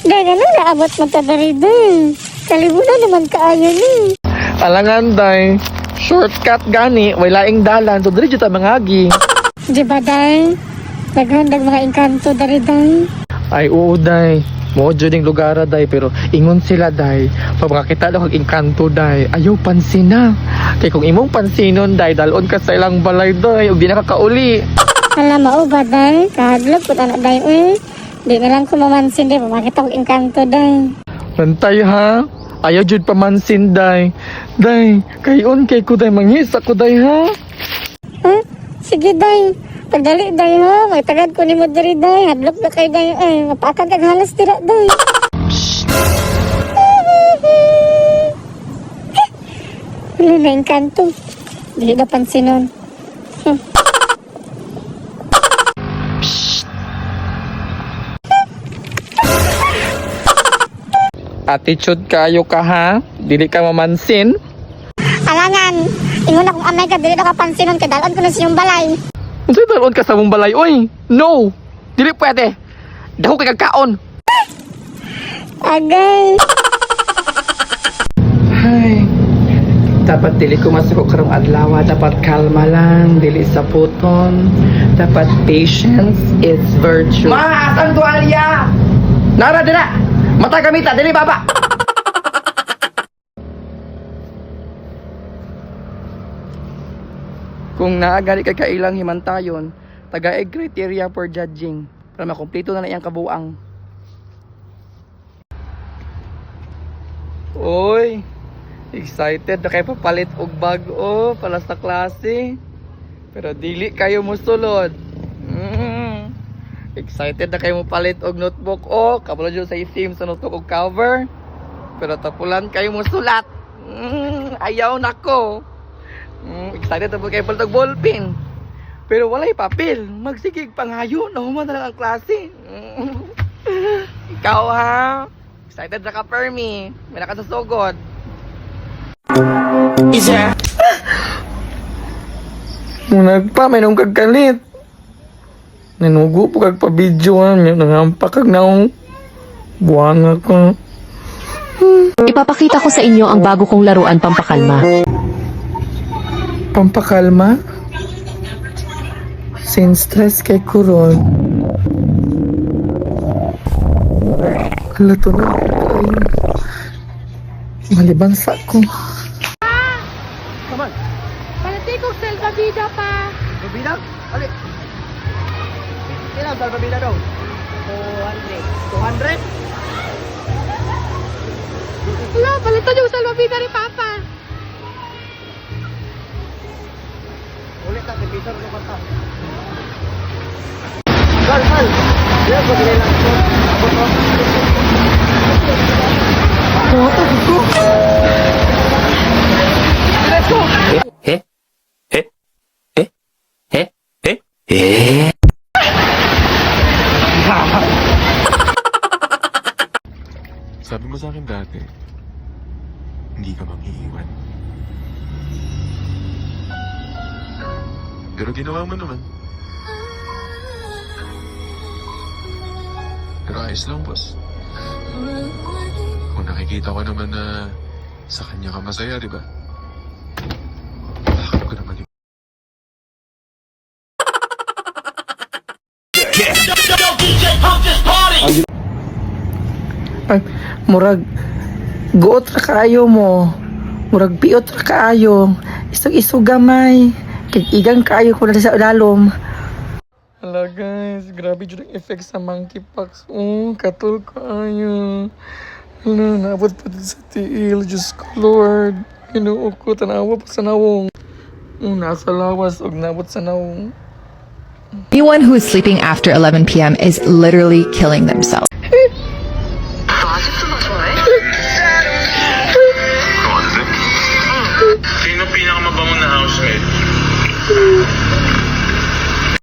Dahil ano, naabot mo ta dari day. Kalimutan naman kaayo ni. Alangan day, shortcut gani, wala ing dalan, so diri juta mangagi. Di ba day? Naghandag mga engkanto dari day. Ay oo day, mo dyan yung lugar day, pero ingon sila day, pag makakita daw kag engkanto day, ayaw pansin na. Kaya kung imong pansinon day, dalon ka sa ilang balay day, ug di na kakauli. Alam mo ba day? Kahadlok po anak day Di na lang ko mamansin day, makita ko engkanto day. Bantay ha, ayaw jud pamansin day. Day, kayon kay ko day, manghisa ko day ha. Ha? Sige day. Pagdali day ha, magtagad ko ni mo diri day. Hadlok na kay day mapakag kag halas tira day. Wala na engkanto. Di na pansinon. Attitude kayo ka ha, dili ka mamansin. Alangan, ingon akong amay ka, dili na ka pansinon kay dalon ko na siyong balay. Unsay dalon ka sa mong balay? Oy, no, dili pwede. Dako kay kagkaon. Agay. Ay, dapat dili ko masukok karong adlaw, dapat kalma lang, dili sa puton. Dapat patience is virtue. Ma, asan tuwalya? Nara dira. Mata gamita, dili baba. Kung naagari kay kailang himantayon, tagaig criteria for judging para makumpleto na iyang kabuang. Oy, excited na kayo papalit og bag-o para sa klase. Pero dili kayo musulod. Excited na kayo palit og notebook o kabalo dyan sa theme sa notebook og cover. Pero tapulan kayo musulat. Ayaw nako. Excited na po kayo palit og ballpen. Pero walay papel. Magsigig pangayo na human na lang ang klase. Ikaw ha? Excited na ka, Permi. May nakasasugod. Isa. Nagpa, may nung kagkalit. Nanugo po kag pa-videoan. Nangampak kag naong buwan ako. Ipapakita ko sa inyo ang bago kong laruan pampakalma. Pampakalma? Sin stress kay Kuron. Kalato na. Malibang sa ko. Come on. Palati ko salvavida pa. Salvavida? Ali. Ilang salvavida daw? 200. 200? Wala, palitan yung salvavida ni Papa. Ulit ka, piso rin ko ta. Sal. Yan, pagkali lang ito. Let's go! Sabi mo sa akin dati, hindi ka mag-iiwan. Pero ginawa mo naman. Pero ayos lang, boss. Kung nakikita ko naman na sa kanya ka masaya, di ba? Bakit ko naman yung... Ay, murag guot ra kaayo mo. Murag piot ra kaayo. Isog-isog gamay. Kay igang kaayo ko na sa dalom. Hala guys, grabe jud ang effect sa monkeypox. Katul kaayo. Hala, naabot pa din sa tiil. Diyos ko Lord. Hinuok ko, tanawa pa sa nawong. Nasa lawas og naabot sa nawong. Anyone who is sleeping after 11 p.m. is literally killing themselves. Sino pinakamabangong na housemate?